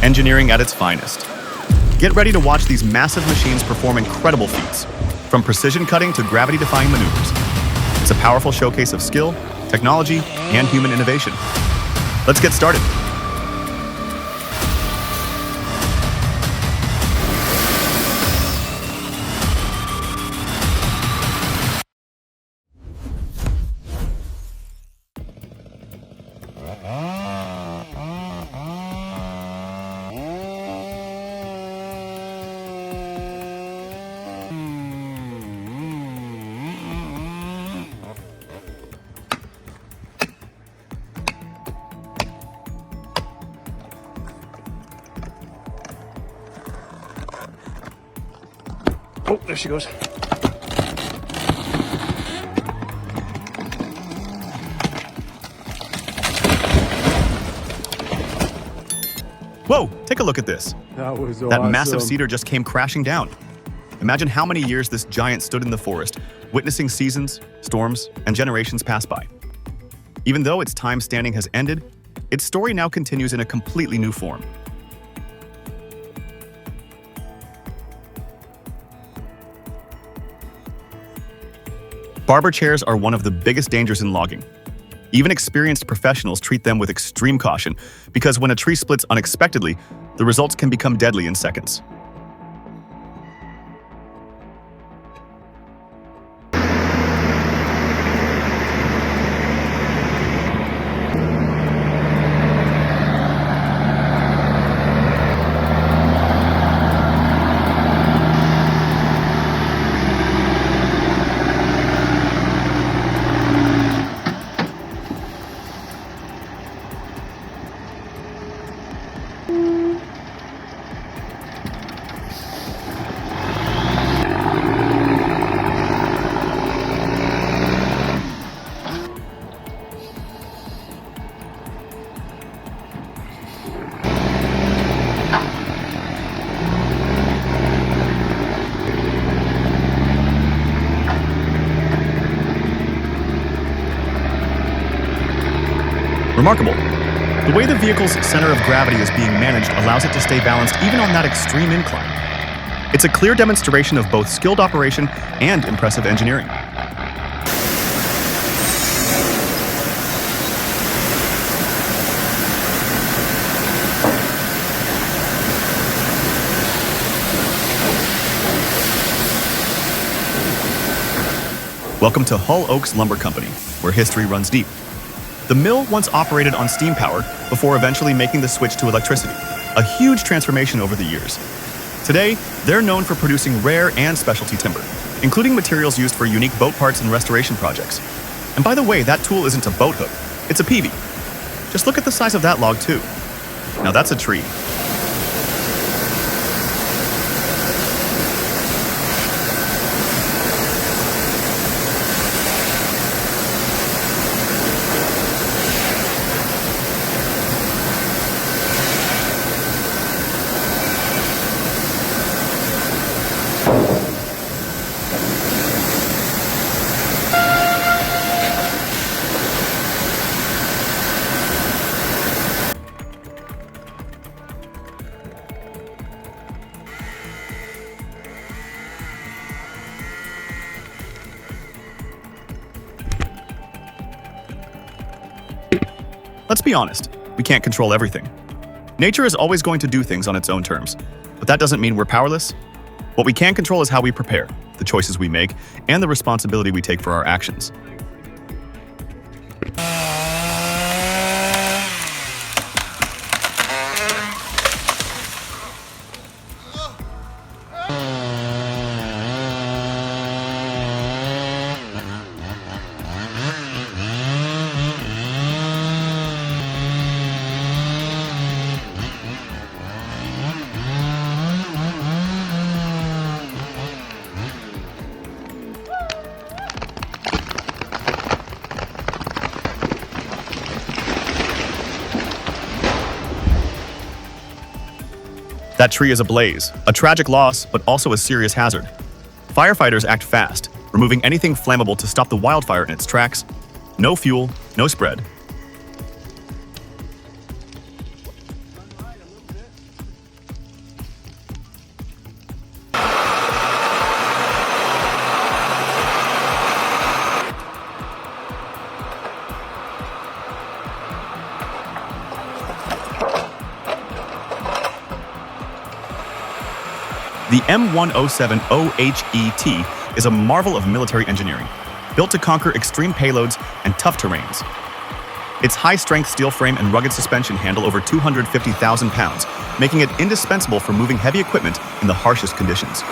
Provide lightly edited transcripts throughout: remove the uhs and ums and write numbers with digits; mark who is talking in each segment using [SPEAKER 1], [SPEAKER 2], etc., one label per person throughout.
[SPEAKER 1] Engineering at its finest. Get ready to watch these massive machines perform incredible feats, from precision cutting to gravity-defying maneuvers. It's a powerful showcase of skill, technology, and human innovation. Let's get started.
[SPEAKER 2] Oh, there she goes.
[SPEAKER 1] Whoa, take a look at this.
[SPEAKER 2] That was awesome.
[SPEAKER 1] That massive cedar just came crashing down. Imagine how many years this giant stood in the forest, witnessing seasons, storms, and generations pass by. Even though its time standing has ended, its story now continues in a completely new form. Barber chairs are one of the biggest dangers in logging. Even experienced professionals treat them with extreme caution because when a tree splits unexpectedly, the results can become deadly in seconds. Remarkable. The way the vehicle's center of gravity is being managed allows it to stay balanced even on that extreme incline. It's a clear demonstration of both skilled operation and impressive engineering. Welcome to Hull Oaks Lumber Company, where history runs deep. The mill once operated on steam power before eventually making the switch to electricity, a huge transformation over the years. Today, they're known for producing rare and specialty timber, including materials used for unique boat parts and restoration projects. And by the way, that tool isn't a boat hook, it's a peavey. Just look at the size of that log too. Now that's a tree. Let's be honest, we can't control everything. Nature is always going to do things on its own terms, but that doesn't mean we're powerless. What we can control is how we prepare, the choices we make, and the responsibility we take for our actions. That tree is ablaze, a tragic loss, but also a serious hazard. Firefighters act fast, removing anything flammable to stop the wildfire in its tracks. No fuel, no spread. The M107OHET is a marvel of military engineering, built to conquer extreme payloads and tough terrains. Its high-strength steel frame and rugged suspension handle over 250,000 pounds, making it indispensable for moving heavy equipment in the harshest conditions.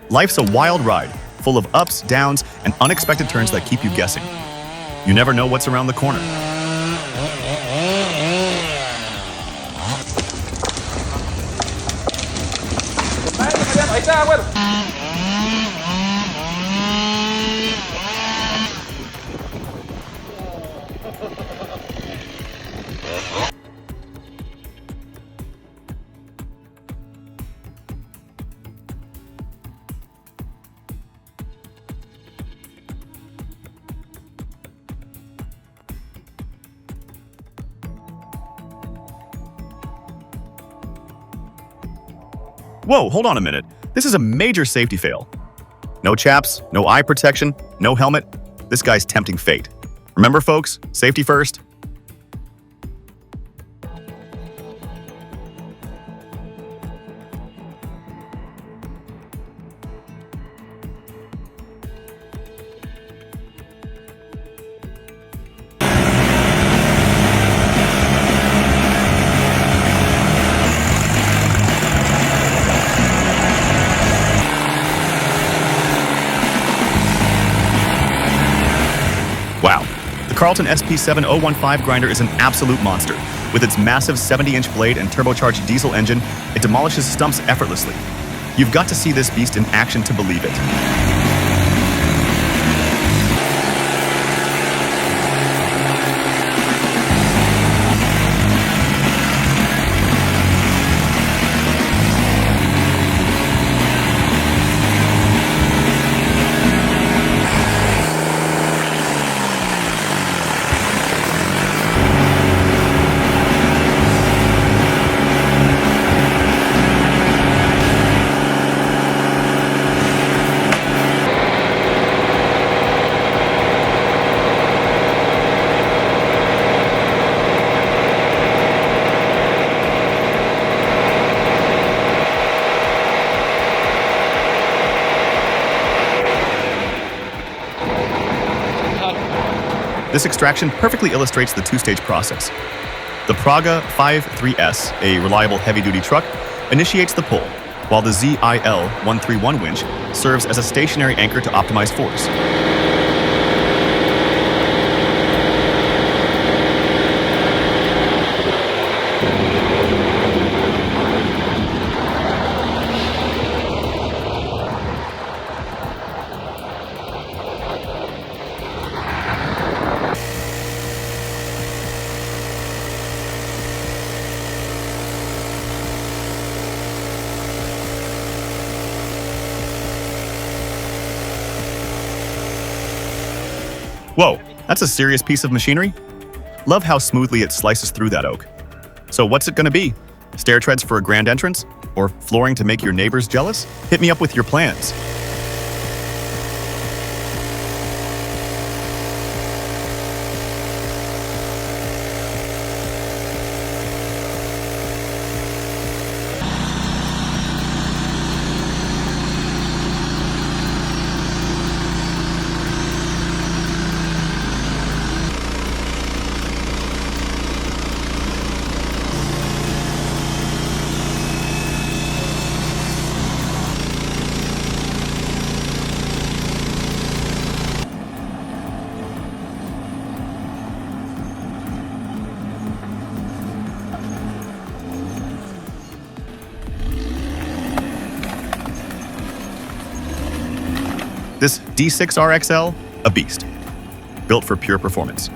[SPEAKER 1] Life's a wild ride, full of ups, downs, and unexpected turns that keep you guessing. You never know what's around the corner. Whoa, hold on a minute. This is a major safety fail. No chaps, no eye protection, no helmet. This guy's tempting fate. Remember, folks, safety first. Wow, the Carlton SP7015 grinder is an absolute monster. With its massive 70-inch blade and turbocharged diesel engine, it demolishes stumps effortlessly. You've got to see this beast in action to believe it. This extraction perfectly illustrates the two-stage process. The Praga 53S, a reliable heavy-duty truck, initiates the pull, while the ZIL 131 winch serves as a stationary anchor to optimize force. Whoa, that's a serious piece of machinery. Love how smoothly it slices through that oak. So what's it gonna be? Stair treads for a grand entrance? Or flooring to make your neighbors jealous? Hit me up with your plans. This D6RXL, a beast, built for pure performance.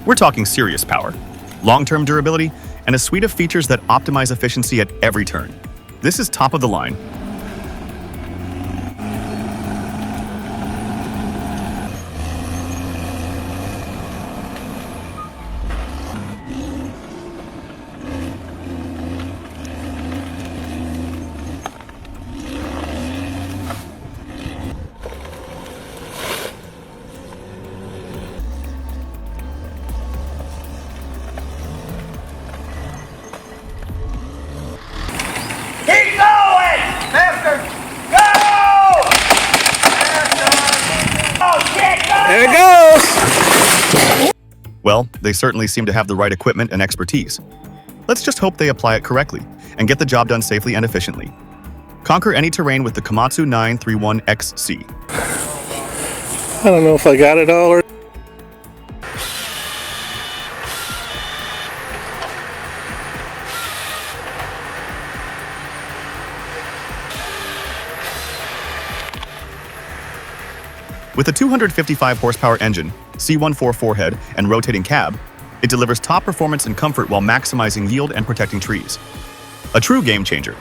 [SPEAKER 1] We're talking serious power, long-term durability, and a suite of features that optimize efficiency at every turn. This is top of the line.
[SPEAKER 3] Keep going! Faster! Go! Oh, shit, go!
[SPEAKER 2] There it goes!
[SPEAKER 1] Well, they certainly seem to have the right equipment and expertise. Let's just hope they apply it correctly and get the job done safely and efficiently. Conquer any terrain with the Komatsu 931XC.
[SPEAKER 2] I don't know if I got it all or...
[SPEAKER 1] With a 255 horsepower engine, C144 head, and rotating cab, it delivers top performance and comfort while maximizing yield and protecting trees. A true game changer.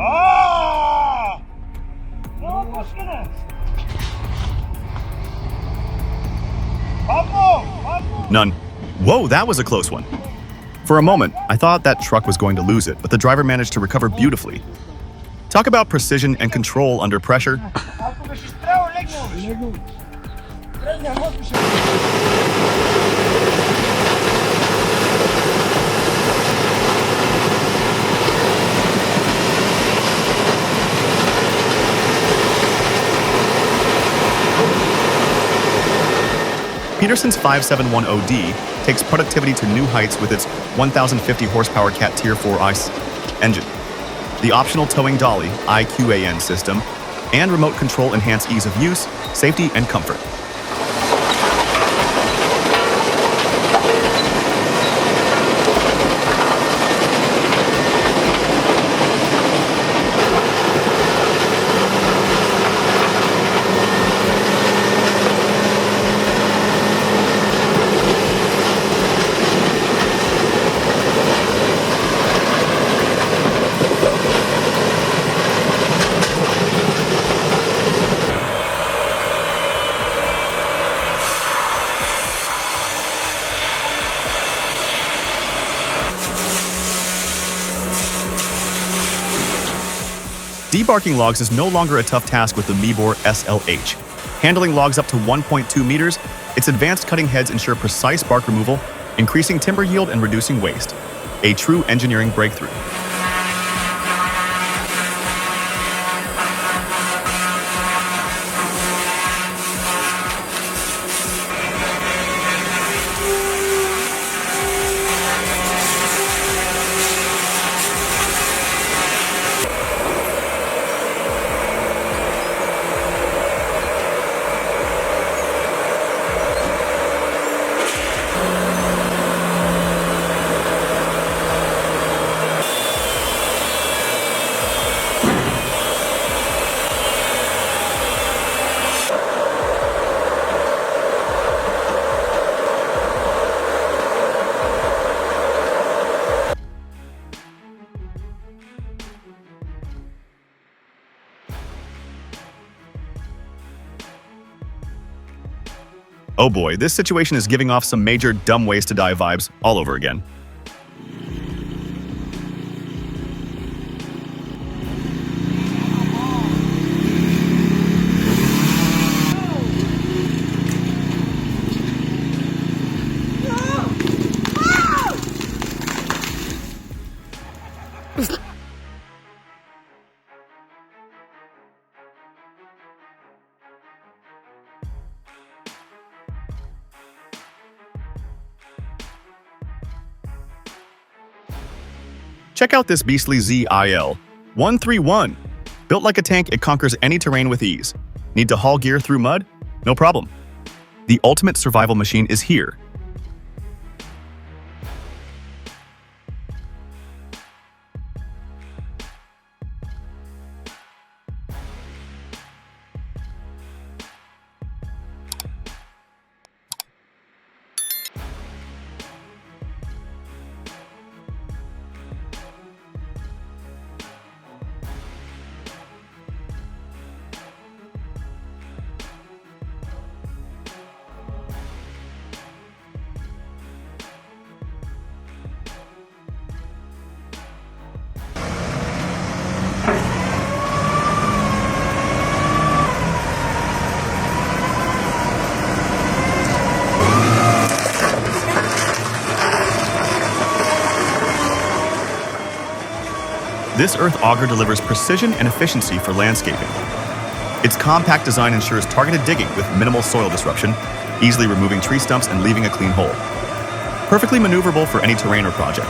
[SPEAKER 3] Oh! No, muskina! Pablo!
[SPEAKER 1] None. Whoa, that was a close one. For a moment, I thought that truck was going to lose it, but the driver managed to recover beautifully. Talk about precision and control under pressure. Peterson's 571OD takes productivity to new heights with its 1,050 horsepower Cat Tier 4 ICE engine. The optional towing dolly IQAN system and remote control enhance ease of use, safety, and comfort. Debarking logs is no longer a tough task with the Mebor SLH. Handling logs up to 1.2 meters, its advanced cutting heads ensure precise bark removal, increasing timber yield and reducing waste. A true engineering breakthrough. Oh boy, this situation is giving off some major dumb ways to die vibes all over again. Check out this beastly ZIL 131. Built like a tank, it conquers any terrain with ease. Need to haul gear through mud? No problem. The ultimate survival machine is here. This earth auger delivers precision and efficiency for landscaping. Its compact design ensures targeted digging with minimal soil disruption, easily removing tree stumps and leaving a clean hole. Perfectly maneuverable for any terrain or project.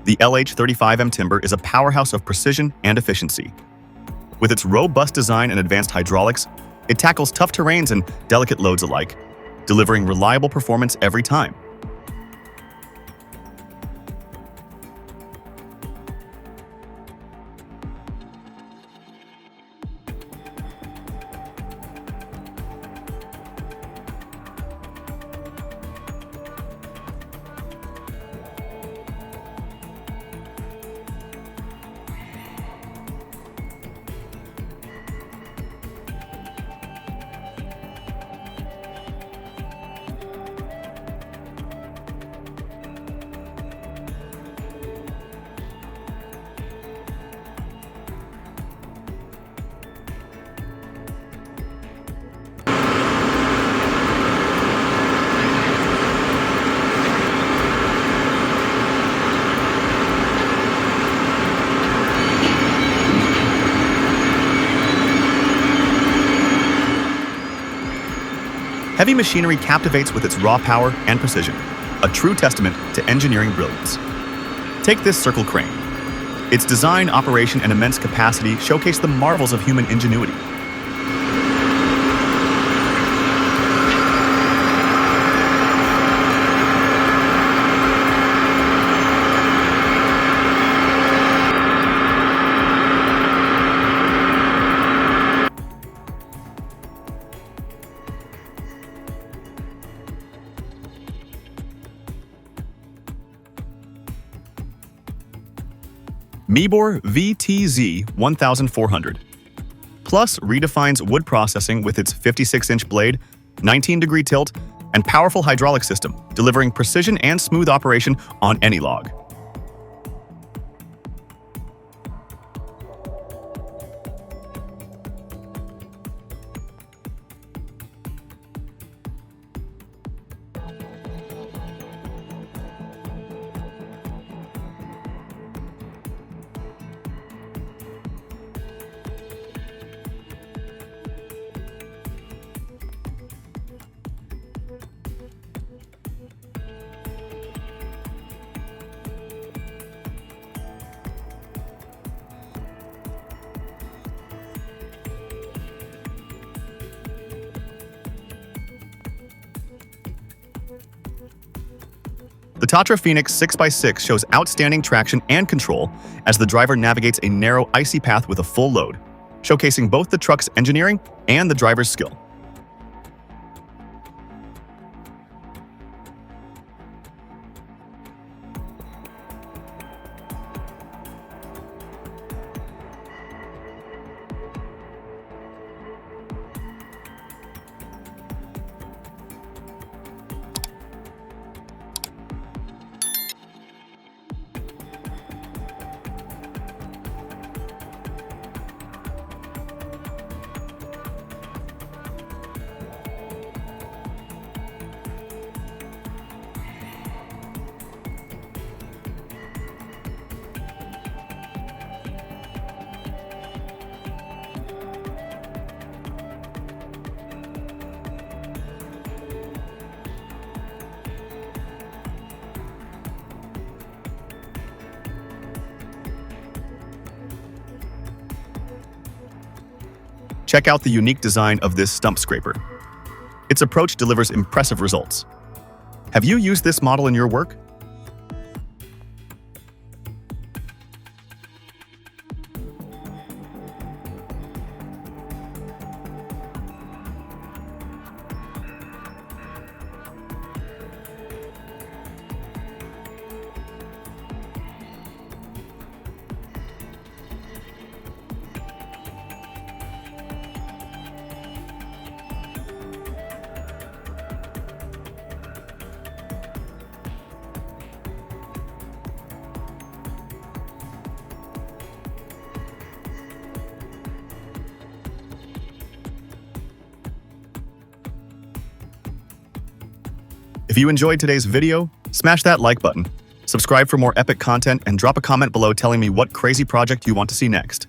[SPEAKER 1] The LH35M timber is a powerhouse of precision and efficiency. With its robust design and advanced hydraulics, it tackles tough terrains and delicate loads alike, delivering reliable performance every time. Heavy machinery captivates with its raw power and precision, a true testament to engineering brilliance. Take this circle crane. Its design, operation, and immense capacity showcase the marvels of human ingenuity. Meebor VTZ 1400 Plus redefines wood processing with its 56-inch blade, 19-degree tilt, and powerful hydraulic system, delivering precision and smooth operation on any log. The Tatra Phoenix 6x6 shows outstanding traction and control as the driver navigates a narrow, icy path with a full load, showcasing both the truck's engineering and the driver's skill. Check out the unique design of this stump scraper. Its approach delivers impressive results. Have you used this model in your work? If you enjoyed today's video, smash that like button, subscribe for more epic content, and drop a comment below telling me what crazy project you want to see next.